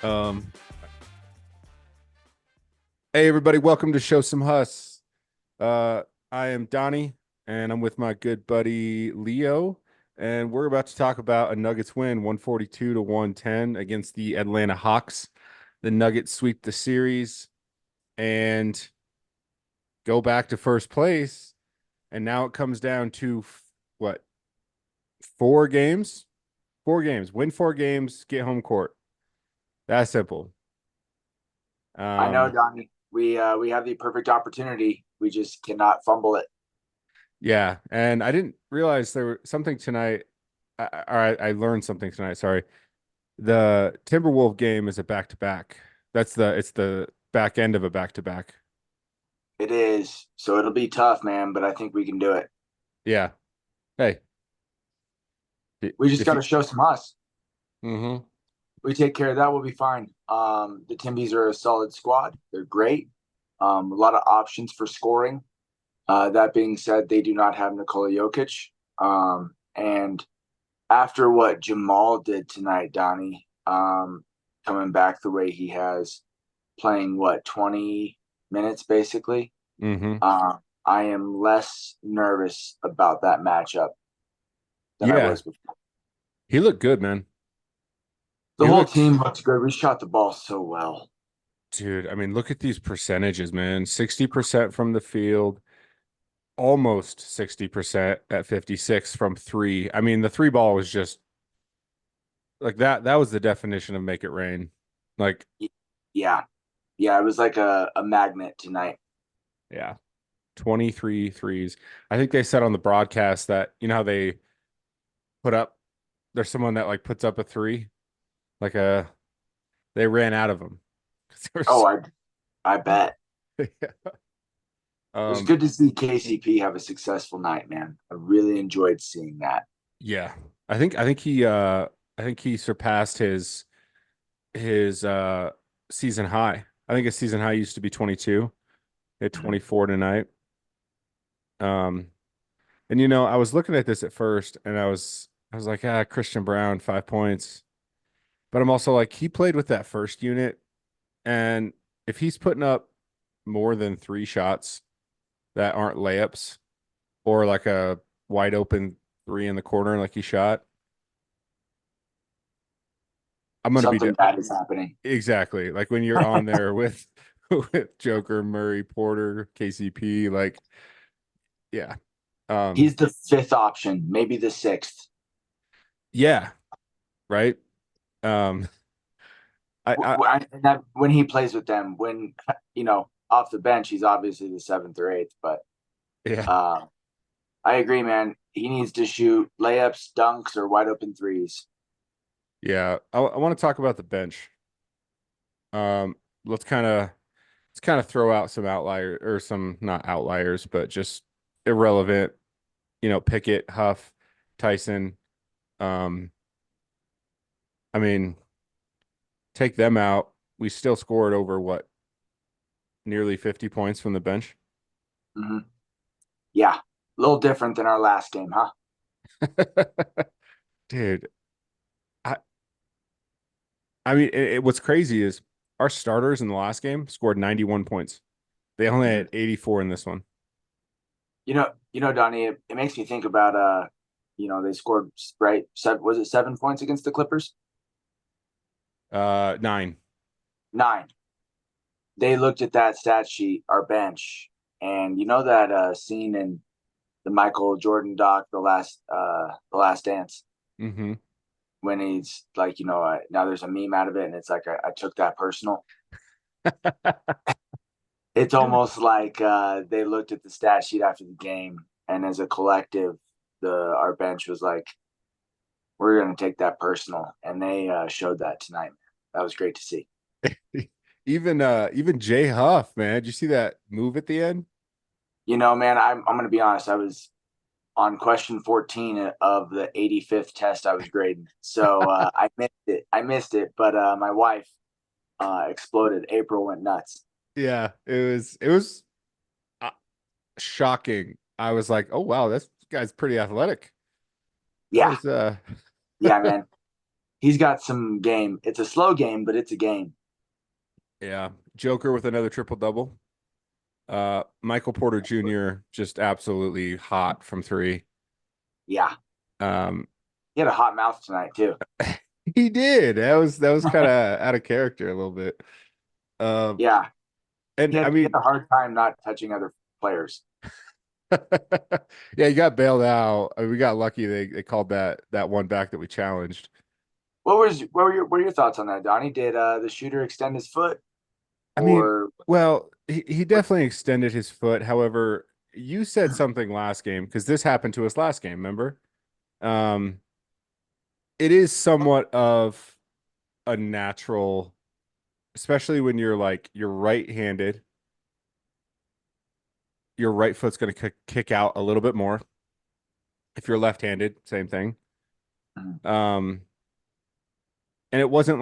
Um, hey everybody, welcome to Show Some Huss. Uh, I am Donnie, and I'm with my good buddy Leo, and we're about to talk about a Nuggets win, 142 to 110 against the Atlanta Hawks. The Nuggets sweep the series and go back to first place, and now it comes down to what? Four games? Four games. Win four games, get home court. That's simple. I know, Um, Donnie. We have the perfect opportunity. We just cannot fumble it. Yeah, and I didn't realize there was something tonight. I learned something tonight. Sorry, the Timberwolf game is a back to back. It's the back end of a back to back. It is. So it'll be tough, man, but I think we can do it. Yeah. Hey, We just if got you. to show some us. Hmm. We take care of that, we'll be fine. The Timbies are a solid squad. They're great. A lot of options for scoring. That being said, they do not have Nikola Jokic. And after what Jamal did tonight, Donnie, coming back the way he has, playing what 20 minutes basically. Hmm. Uh, I am less nervous about that matchup than I Yeah, was before. he looked good, man. The He whole looked, team looks good. We shot the ball so well. dude. I mean, look at these percentages, man. 60% from the field, almost 60% at 56 from three. I mean, the three ball was just like that. That was the definition of make it rain. Like, Yeah. Yeah. It was like a magnet tonight. yeah. 23 threes. I think they said on the broadcast that, you know how they put up, there's someone that like puts up a three, like they ran out of them. Oh, There's, I bet. yeah. It was Um, good to see KCP have a successful night, man. I really enjoyed seeing that. yeah. I think he surpassed his season high. I think his season high used to be 22. Hit Mhm. 24 tonight. Um, and I was looking at this at first and I was like, Christian Brown, 5 points. But I'm also like, he played with that first unit. And if he's putting up more than three shots that aren't layups or like a wide open three in the corner like he shot, I'm gonna be Something bad is happening. exactly like when you're on there with with Joker, Murray, Porter, KCP, like yeah. Um He's the fifth option, maybe the sixth. yeah, right. Um I And that, when he plays with them, when off the bench, he's obviously the seventh or eighth. But yeah, uh, I agree, man. He needs to shoot layups, dunks, or wide open threes. yeah. I want to talk about the bench. Um let's kind of throw out some outlier or some not outliers, but just irrelevant, Pickett, Huff, Tyson. Um, I mean, take them out. We still scored over what, nearly 50 points from the bench. Mm-hmm. Yeah, a little different than our last game, huh? Dude, I I mean, what's crazy is our starters in the last game scored 91 points. They only Mm-hmm. had 84 in this one. Donnie, it makes me think about they scored right. Was it 7 points against the Clippers? Nine. 9. They looked at that stat sheet, our bench, and you know that scene in the Michael Jordan doc, the last dance, Mm-hmm. when he's like, now there's a meme out of it, and it's like I took that personal. It's almost like they looked at the stat sheet after the game, and as a collective, the our bench was like, we're going to take that personal, and they showed that tonight. That was great to see. Even Jay Huff, man. Did you see that move at the end? Man, I'm going to be honest. I was on question 14 of the 85th test I was grading, so I missed it. But my wife exploded. April went nuts. Yeah, it was uh, shocking. I was like, "Oh wow, this guy's pretty athletic." That Yeah, was yeah, man. he's got some game. It's a slow game, but it's a game. Yeah. Joker with another triple double. Michael Porter Jr. just absolutely hot from three. Yeah, Um, he had a hot mouth tonight too. he did. That was kind of out of character a little bit. Um, Yeah, and I he had mean, a hard time not touching other players. yeah, he got bailed out. I mean, we got lucky they called that one back that we challenged. What were your thoughts on that, Donnie? Did the shooter extend his foot I mean, or well, he definitely extended his foot. However, you said something last game because this happened to us last game, remember? Um, it is somewhat of a natural, especially when you're right-handed, your right foot's going to kick out a little bit more. If you're left-handed, same thing. Um, and it wasn't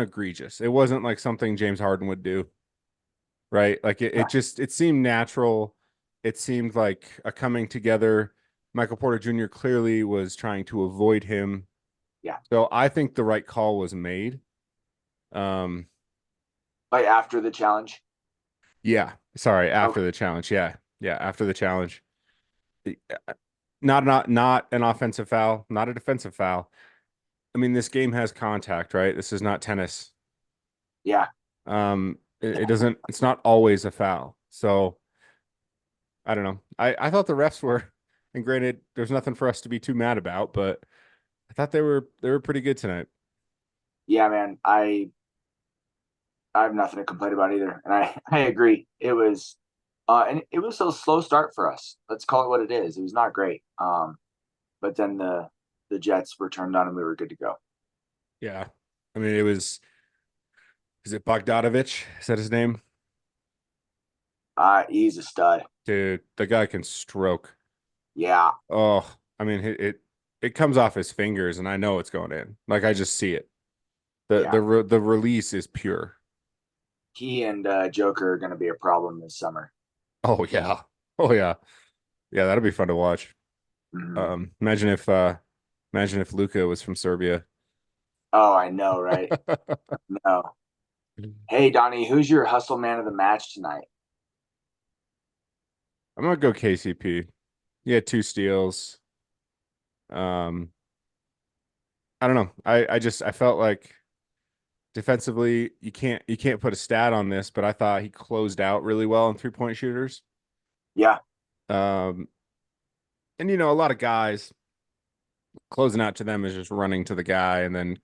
egregious. It wasn't like something James Harden would do, right? Like it seemed natural. It seemed like a coming together. Michael Porter Jr. clearly was trying to avoid him. yeah, So I think the right call was made. Um, like after the challenge? yeah, sorry, Okay, after the challenge. Yeah. Yeah, after the challenge. Not an offensive foul, not a defensive foul. I mean, this game has contact, right? This is not tennis. yeah, It doesn't, it's not always a foul. So I don't know. I thought the refs were, and granted, there's nothing for us to be too mad about, but I thought they were pretty good tonight. yeah, man. I have nothing to complain about either, and I agree. And it was a slow start for us. Let's call it what it is. It was not great. But then the Jets were turned on and we were good to go. Yeah. I mean, is it Bogdanovich? Is that his name? He's a stud. Dude, the guy can stroke. Yeah, Oh, I mean, it comes off his fingers, and I know it's going in. Like I just see it. yeah. The release is pure. He and Joker are going to be a problem this summer. Oh yeah. Oh yeah. Yeah, that'll be fun to watch. Mhm. Imagine if Luca was from Serbia. Oh, I know, right? No. Hey, Donnie, who's your hustle man of the match tonight? I'm gonna go KCP. He had two steals. Um, I don't know. I felt like defensively you can't put a stat on this, but I thought he closed out really well on 3-point shooters. Yeah, Um, and a lot of guys closing out to them is just running to the guy and then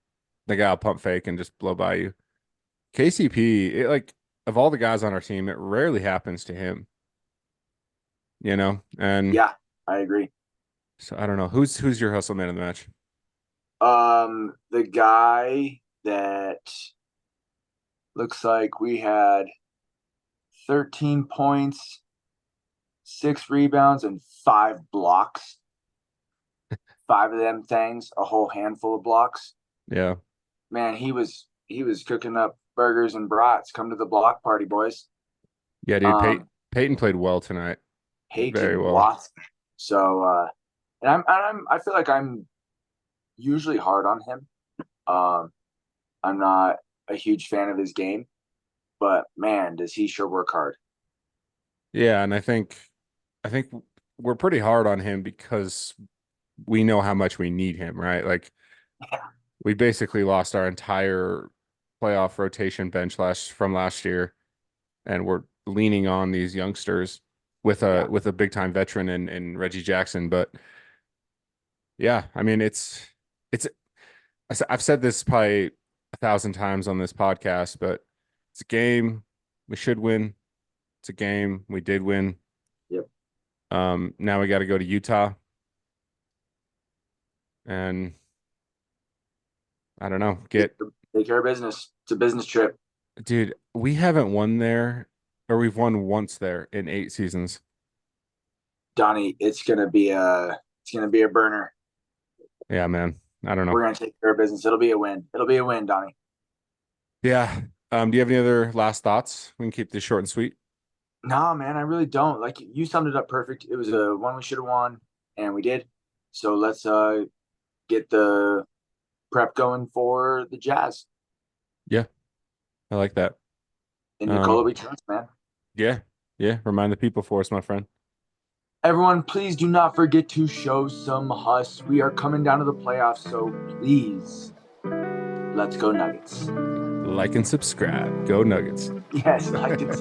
the guy will pump fake and just blow by you. KCP, of all the guys on our team, it rarely happens to him. And yeah, I agree. so I don't know who's your hustle man of the match. The guy that looks like we had 13 points, 6 rebounds, and 5 blocks. 5 of them things, a whole handful of blocks. Yeah, Man, he was cooking up burgers and brats. Come to the block party, boys. yeah, dude. Um, Peyton played well tonight, very Peyton well. Watson. So, and I feel like I'm usually hard on him. Um, I'm not a huge fan of his game, but man, does he sure work hard. Yeah, and I think we're pretty hard on him because we know how much we need him, right? Like we basically lost our entire playoff rotation bench last year, and we're leaning on these youngsters with a Yeah, with a big time veteran in Reggie Jackson. But yeah, I mean it's I've said this probably 1,000 times on this podcast, but it's a game we should win. It's a game we did win. yep. Now we got to go to Utah, and I don't know, Take care of business. It's a business trip, dude, we haven't won there, or we've won once there in 8 seasons. Donnie. It's gonna be a burner. Yeah, man. I don't know. We're gonna take care of business. It'll be a win. It'll be a win, Donnie. Yeah. Do you have any other last thoughts? We can keep this short and sweet. No, man, I really don't. Like you summed it up perfect. It was a one we should have won, and we did. So let's get the prep going for the Jazz. Yeah, I like that. And Um, Nikola returns, man. yeah, yeah. Remind the people for us, my friend. Everyone, please do not forget to show some hus. We are coming down to the playoffs, so please, let's go Nuggets. Like and subscribe. Go Nuggets. Yes, like it's